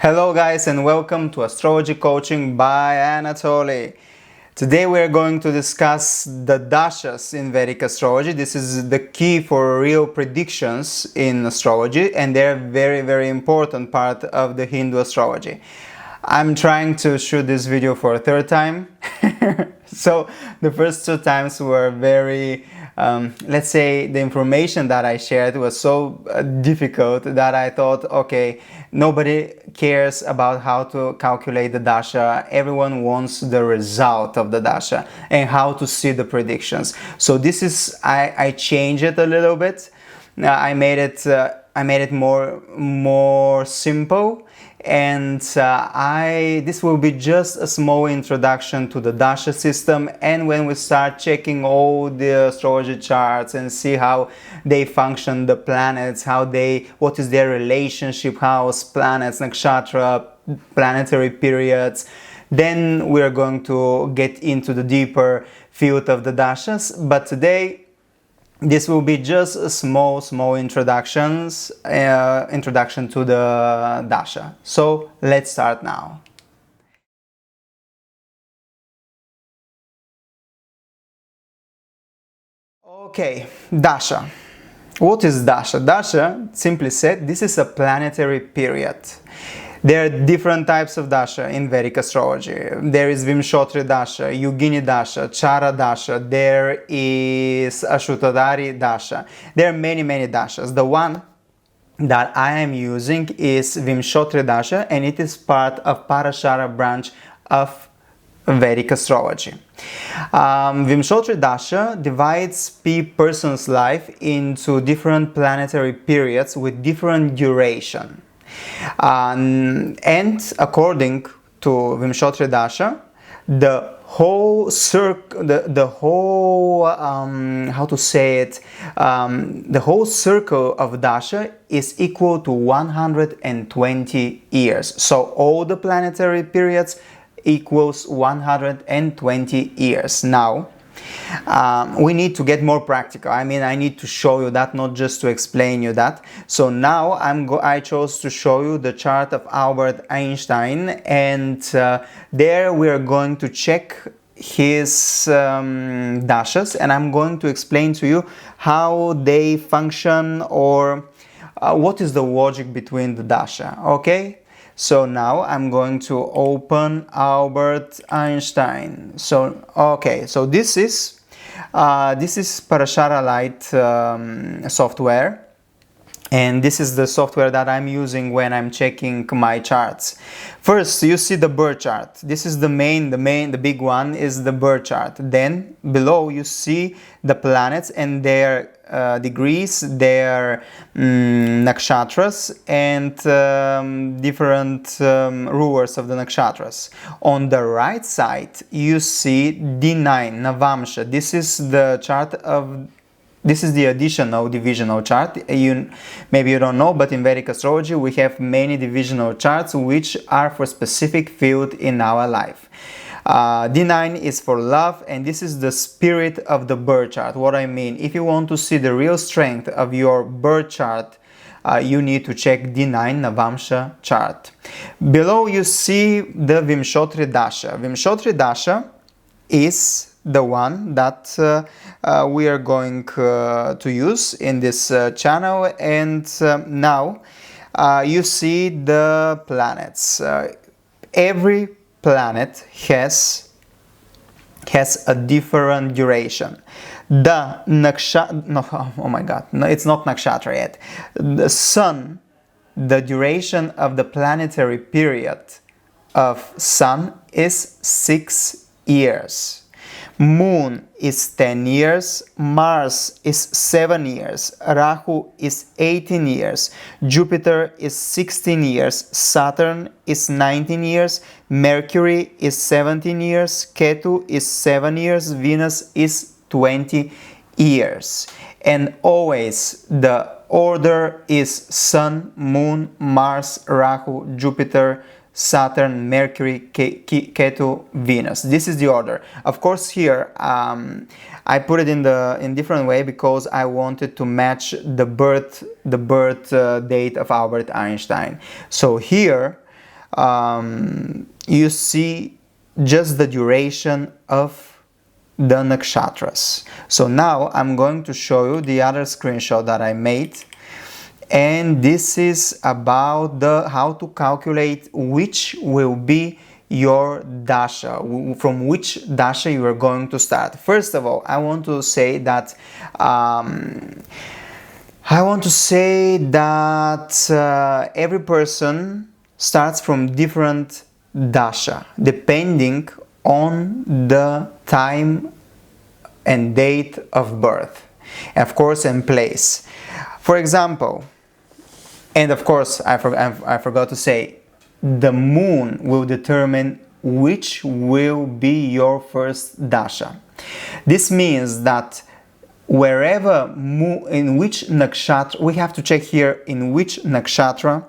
Hello guys and welcome to Astrology Coaching by Anatoly. Today we are going to discuss the Dashas in Vedic Astrology. This is the key for real predictions in astrology and they're very important part of the Hindu astrology. I'm trying to shoot this video for a third time. So the first two times were very, let's say the information that I shared was so difficult that I thought, okay, nobody cares about how to calculate the Dasha. Everyone wants the result of the Dasha and how to see the predictions. So this is, I changed it a little bit. I made it more simple. And this will be just a small introduction to the Dasha system, and when we start checking all the astrology charts and see how they function, the planets, what is their relationship, house, planets, nakshatra, planetary periods, then we're going to get into the deeper field of the Dashas. But today this will be just a small introduction to the Dasha. So let's start now. Okay, Dasha. What is Dasha? Dasha, simply said, this is a planetary period. There are different types of Dasha in Vedic astrology. There is Vimshottari Dasha, Yogini Dasha, Chara Dasha, there is Vimshottari Dasha. There are many Dashas. The one that I am using is Vimshottari Dasha, and it is part of Parashara branch of Vedic astrology. Vimshottari Dasha divides person's life into different planetary periods with different duration. And according to Vimshottari Dasha, the whole circle, the whole circle of Dasha is equal to 120 years. So all the planetary periods equals 120 years. Now, we need to get more practical. I mean, I need to show you that, not just to explain you that. So now I chose to show you the chart of Albert Einstein, and there we are going to check his dashas, and I'm going to explain to you how they function, or what is the logic between the dasha. Okay? So now I'm going to open Albert Einstein. So okay, so this is Parashara Lite software, and this is the software that I'm using when I'm checking my charts. First, you see the birth chart. This is the big one is the birth chart. Then below you see the planets and their degrees, their nakshatras, and different rulers of the nakshatras. On the right side you see D9 Navamsha. This is the chart of This is the additional divisional chart. Maybe you don't know, but in Vedic astrology we have many divisional charts which are for specific field in our life. D9 is for love, and this is the spirit of the birth chart. What I mean, if you want to see the real strength of your birth chart, you need to check D9 Navamsha chart. Below you see the Vimshottari Dasha. Vimshottari Dasha is the one that we are going to use in this channel, and now you see the planets. Every planet has a different duration. The nakshatra, no, oh my god, no, it's not nakshatra yet. The sun, the duration of the planetary period of sun is 6 years. Moon is 10 years, Mars is 7 years, Rahu is 18 years, Jupiter is 16 years, Saturn is 19 years, Mercury is 17 years, Ketu is 7 years, Venus is 20 years. And always the order is Sun, Moon, Mars, Rahu, Jupiter, Saturn, Mercury, Ketu, Venus. This is the order. Of course, here I put it in different way because I wanted to match the birth date of Albert Einstein. So here you see just the duration of the nakshatras. So now I'm going to show you the other screenshot that I made, and this is about how to calculate which will be your dasha, from which dasha you are going to start. First of all, I want to say that every person starts from different dasha depending on the time and date of birth, of course, and place. For example, and of course, I forgot to say, the moon will determine which will be your first dasha. This means that wherever, in which nakshatra, we have to check here in which nakshatra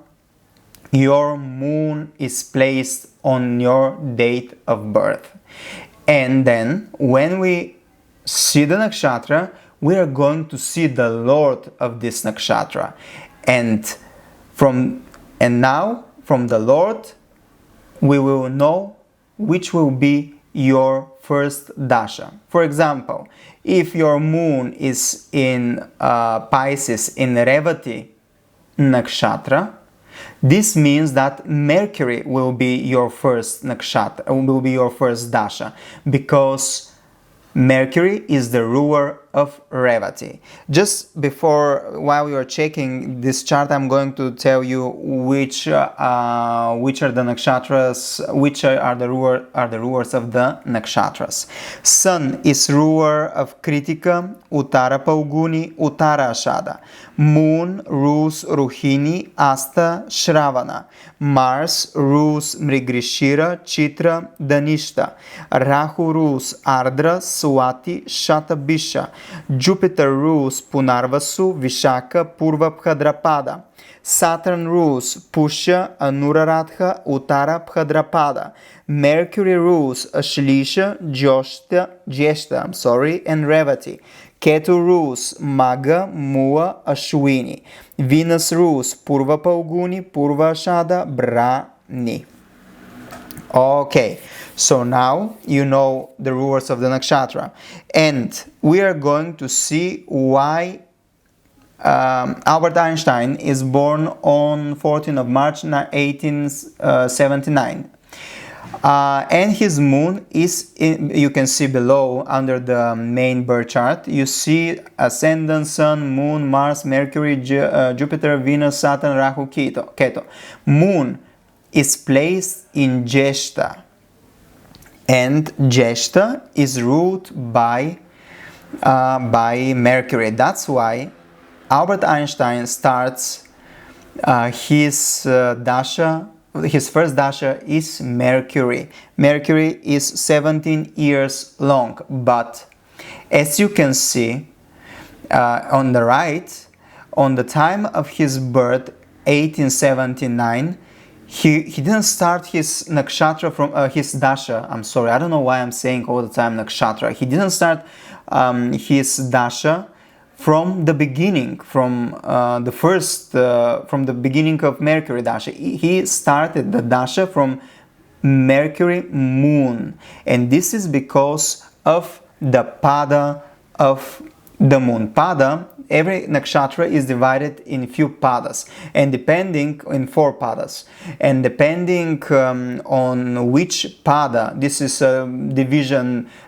your moon is placed on your date of birth. And then when we see the nakshatra, we are going to see the lord of this nakshatra. And now from the lord we will know which will be your first dasha. For example, if your moon is in Pisces in Revati nakshatra, this means that Mercury will be your first nakshatra, will be your first dasha, because Mercury is the ruler of Revati. Just before, while you are checking this chart, I'm going to tell you which are the nakshatras, which are the rulers of the nakshatras. Sun is ruler of Kritika, Uttara Pauguni, Uttara Ashada. Moon rules Ruhini, Asta, Shravana. Mars rules Mrigrishira, Chitra, Dhanishta. Rahu rules Ardra, Swati, Shatabisha. Jupiter rules Punarvasu, Vishaka, Purva, Bhadrapada. Saturn rules Pusha, Anuradha, Uttara, Bhadrapada. Mercury rules Ashlisha, Jyeshta, and Revati. Ketu rules Magha, Mua, Ashwini. Venus rules Purva Pauguni, Purva Ashada, Brahni. Okay, so now you know the rulers of the nakshatra, and we are going to see why Albert Einstein is born on 14th of March 1879. And his moon is you can see below under the main birth chart. You see ascendant, sun, moon, Mars, Mercury, Jupiter, Venus, Saturn, Rahu, Ketu. Moon is placed in Jyeshta, and Jyeshta is ruled by Mercury. That's why Albert Einstein starts his dasha. His first dasha is Mercury. Mercury is 17 years long, but as you can see on the right, on the time of his birth, 1879, he didn't start his nakshatra from his dasha. I'm sorry, I don't know why I'm saying all the time nakshatra. He didn't start his dasha from the beginning, from the beginning of Mercury dasha. He started the dasha from Mercury moon, and this is because of the pada of the moon. Pada, every nakshatra is divided in few padas, and depending in 4 padas, and depending on which pada, this is a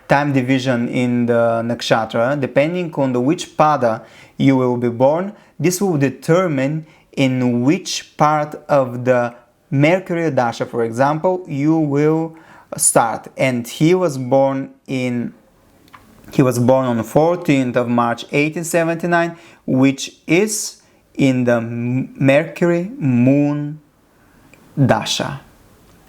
time division in the nakshatra, depending on which pada you will be born, this will determine in which part of the Mercury dasha, for example, you will start. And he was born on 14th of March 1879, which is in the Mercury moon dasha.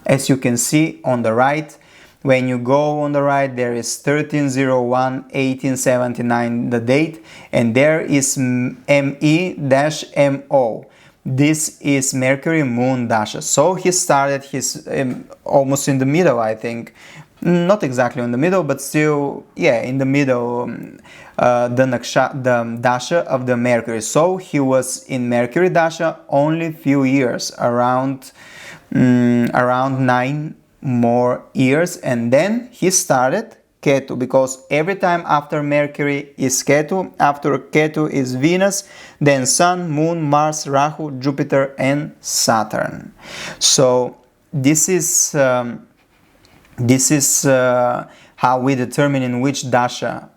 As you can see on the right, when you go on the right, there is 13/01/1879 the date, and there is ME-MO. This is Mercury moon dasha. So he started his almost in the middle, I think. Not exactly in the middle, but still, yeah, in the middle, the dasha of the Mercury. So he was in Mercury dasha only few years, around around 9 more years, and then he started Ketu, because every time after Mercury is Ketu, after Ketu is Venus, then Sun, Moon, Mars, Rahu, Jupiter and Saturn. So this is how we determine in which dasha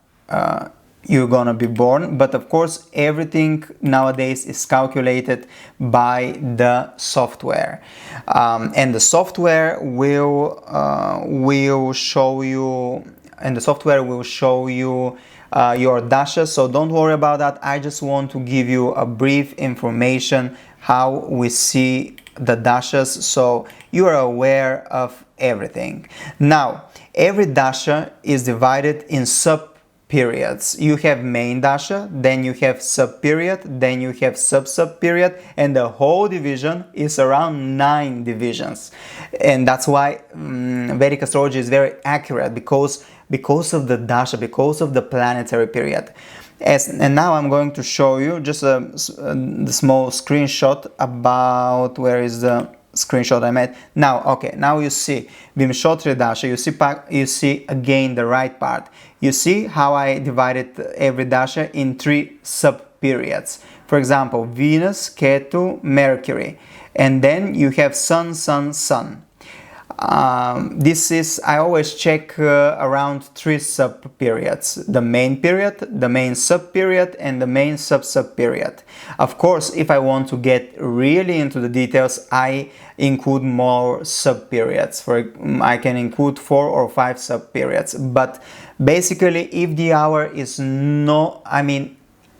you're gonna be born. But of course, everything nowadays is calculated by the software, and the software will show you. Your dasha, so don't worry about that. I just want to give you a brief information how we see the dashas, so you are aware of everything. Now, every dasha is divided in sub-periods. You have main dasha, then you have sub-period, then you have sub-sub-period, and the whole division is around 9 divisions. And that's why Vedic astrology is very accurate, because of the dasha, because of the planetary period. And now I'm going to show you just a small screenshot about where is the screenshot I made. Now, okay, now you see Vimshottari Dasha, you see again the right part. You see how I divided every dasha in 3 sub-periods. For example, Venus, Ketu, Mercury, and then you have Sun, Sun, Sun. This is, I always check around 3 sub-periods: the main period, the main sub-period, and the main sub-sub-period. Of course, if I want to get really into the details, I include more sub-periods. I can include 4 or 5 sub-periods. But basically, if the hour is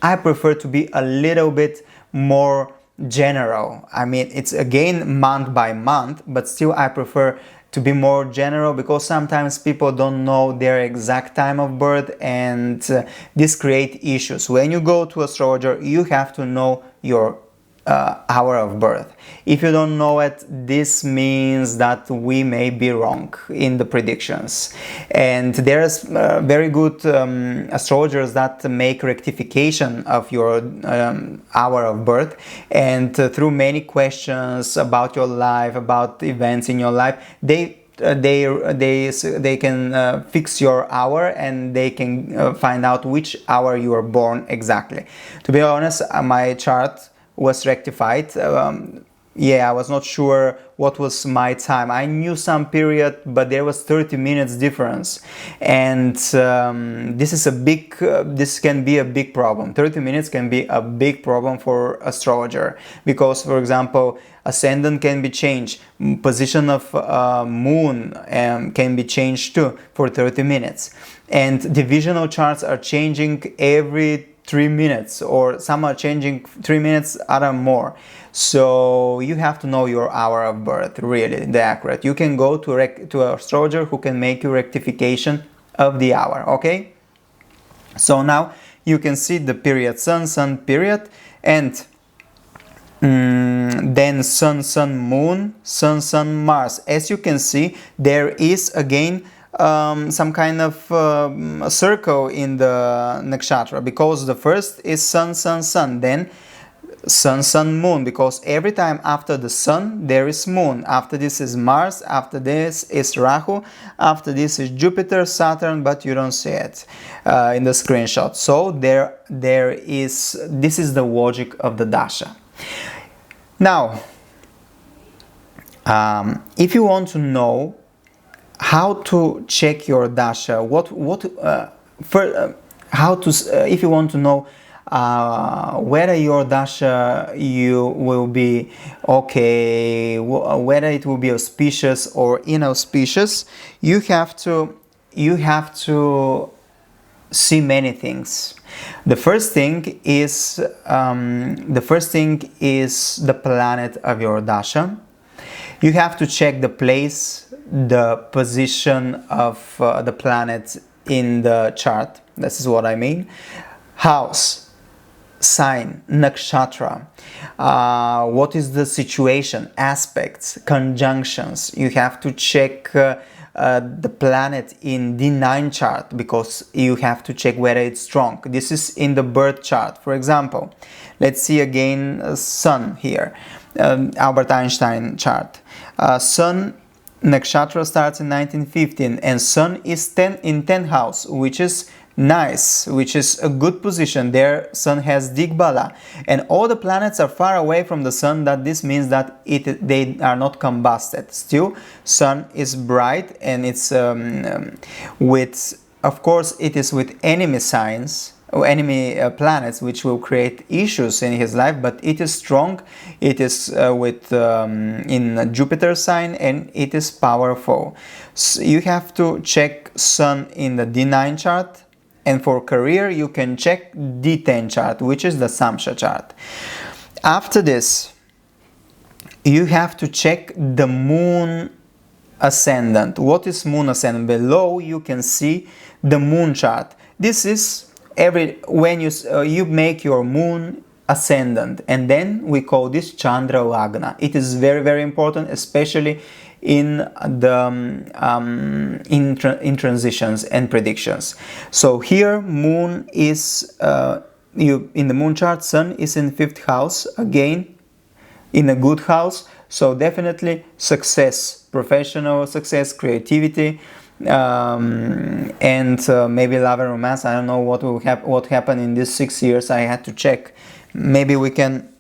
I prefer to be a little bit more general. It's again month by month, but still I prefer to be more general, because sometimes people don't know their exact time of birth, and this creates issues. When you go to astrologer, you have to know your hour of birth. If you don't know it, this means that we may be wrong in the predictions. And there's very good astrologers that make rectification of your hour of birth, and through many questions about your life, about events in your life, they can fix your hour, and they can find out which hour you were born exactly. To be honest, my chart was rectified. I was not sure what was my time. I knew some period, but there was 30 minutes difference, and this can be a big problem. 30 minutes can be a big problem for astrologer, because, for example, ascendant can be changed, position of moon can be changed too for 30 minutes, and divisional charts are changing every 3 minutes, or some are changing 3 minutes, other more. So you have to know your hour of birth, really, the accurate. You can go to an astrologer who can make you rectification of the hour, okay? So now you can see the period Sun, Sun period, and then Sun, Sun, Moon, Sun, Sun, Mars. As you can see, there is again some kind of circle in the nakshatra, because the first is Sun, Sun, Sun, then Sun, Sun, Moon, because every time after the Sun there is Moon, after this is Mars, after this is Rahu, after this is Jupiter, Saturn, but you don't see it in the screenshot. So this is the logic of the dasha. Now, if you want to know how to check your dasha, if you want to know whether your dasha will be okay, whether it will be auspicious or inauspicious, you have to see many things. The first thing is the planet of your dasha. You have to check the place, the position of the planet in the chart. This is what I mean. House, sign, nakshatra. What is the situation, aspects, conjunctions. You have to check the planet in D9 chart, because you have to check whether it's strong. This is in the birth chart. For example, let's see again Sun here, Albert Einstein chart. Sun nakshatra starts in 1915, and Sun is in 10th house, which is nice, which is a good position. There Sun has Digbala, and all the planets are far away from the Sun. That this means that they are not combusted. Still, Sun is bright, and it's with, of course, it is with enemy signs or enemy planets, which will create issues in his life, but it is strong. It is with in Jupiter sign, and it is powerful. So you have to check Sun in the D9 chart, and for career you can check D10 chart, which is the Samsha chart. After this, you have to check the Moon ascendant. What is Moon ascendant? Below you can see the Moon chart. This is when you make your Moon ascendant, and then we call this Chandra Lagna. It is very, very important, especially in the in transitions and predictions. So here Moon is in the Moon chart, Sun is in 5th house, again in a good house. So definitely success, professional success, creativity, and maybe love and romance. I don't know what happened in these 6 years. I had to check. Maybe we can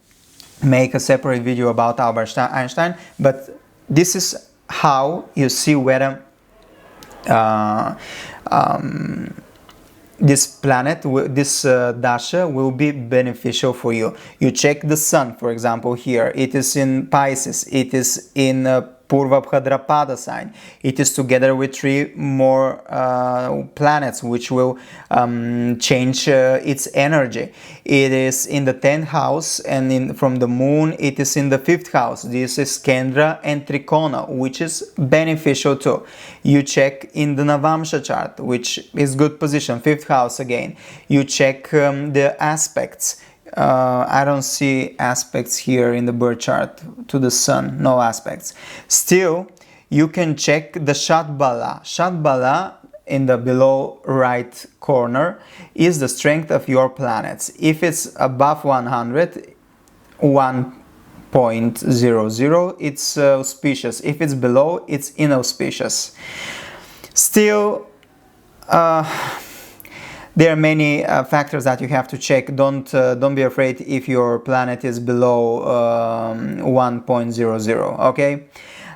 make a separate video about Albert Einstein, but this is how you see whether this planet, this dasha will be beneficial for you. You check the Sun, for example, here. It is in Pisces. It is in Purva Bhadrapada sign. It is together with 3 more planets, which will change its energy. It is in the 10th house, and from the Moon it is in the 5th house. This is Kendra and Trikona, which is beneficial too. You check in the Navamsha chart, which is good position, 5th house again. You check the aspects. I don't see aspects here in the birth chart to the Sun, no aspects. Still, you can check the Shatbala. Shatbala in the below right corner is the strength of your planets. If it's above 100, 1.00, it's auspicious. If it's below, it's inauspicious. Still, there are many factors that you have to check. Don't be afraid if your planet is below 1.00. Okay.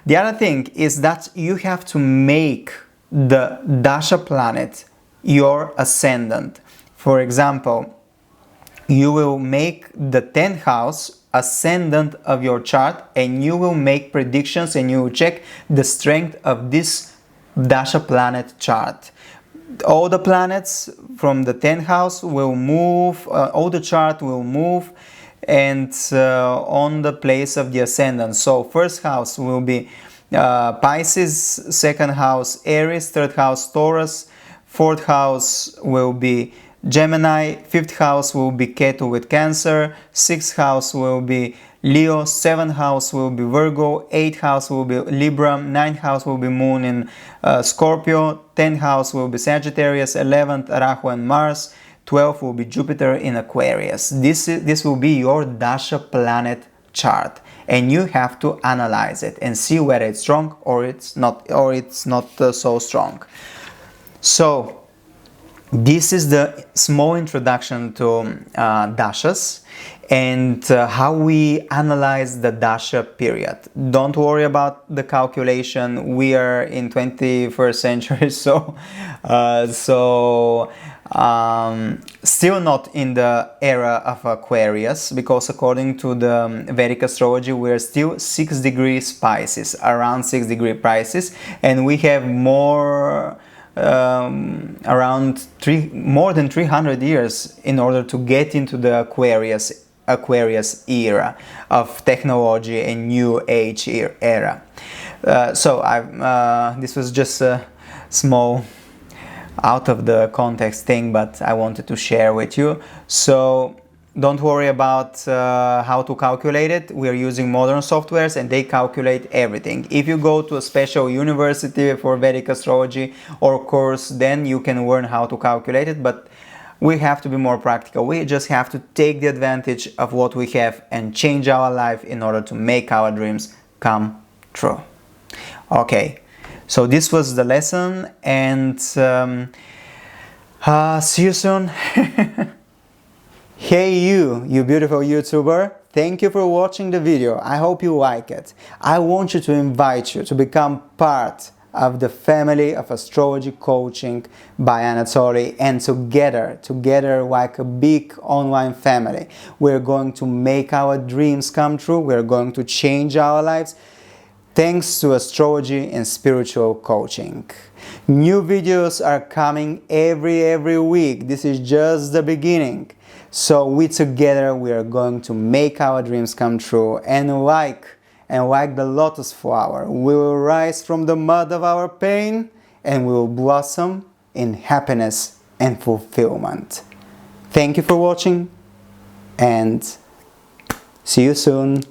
The other thing is that you have to make the dasha planet your ascendant. For example, you will make the 10th house ascendant of your chart, and you will make predictions, and you will check the strength of this dasha planet chart. All the planets from the 10th house will move, all the chart will move, and on the place of the ascendant. So 1st house will be Pisces, 2nd house Aries, 3rd house Taurus, 4th house will be Gemini, 5th house will be Ketu with Cancer, 6th house will be Leo, 7th house will be Virgo, 8th house will be Libra, 9th house will be Moon in Scorpio, 10th house will be Sagittarius, 11th Rahu and Mars, 12th will be Jupiter in Aquarius. This will be your dasha planet chart, and you have to analyze it and see whether it's strong or it's not so strong. So this is the small introduction to dashas and how we analyze the dasha period. Don't worry about the calculation. We are in 21st century, so still not in the era of Aquarius, because according to the Vedic Astrology, we are still 6 degrees Pisces, around 6 degree Pisces, and we have more around more than 300 years in order to get into the Aquarius era of technology and new age era. So this was just a small out of the context thing, but I wanted to share with you. So don't worry about how to calculate it. We are using modern softwares and they calculate everything. If you go to a special university for Vedic astrology or course, then you can learn how to calculate it, but we have to be more practical. We just have to take the advantage of what we have and change our life in order to make our dreams come true. Okay, so this was the lesson, and see you soon. Hey you beautiful YouTuber, thank you for watching the video. I hope you like it. I want you to invite you to become part of the family of astrology coaching by Anatoly, and together like a big online family, we're going to make our dreams come true. We're going to change our lives thanks to astrology and spiritual coaching. New videos are coming every week. This is just the beginning. So we are going to make our dreams come true, and like the lotus flower, we will rise from the mud of our pain and we will blossom in happiness and fulfillment. Thank you for watching, and see you soon.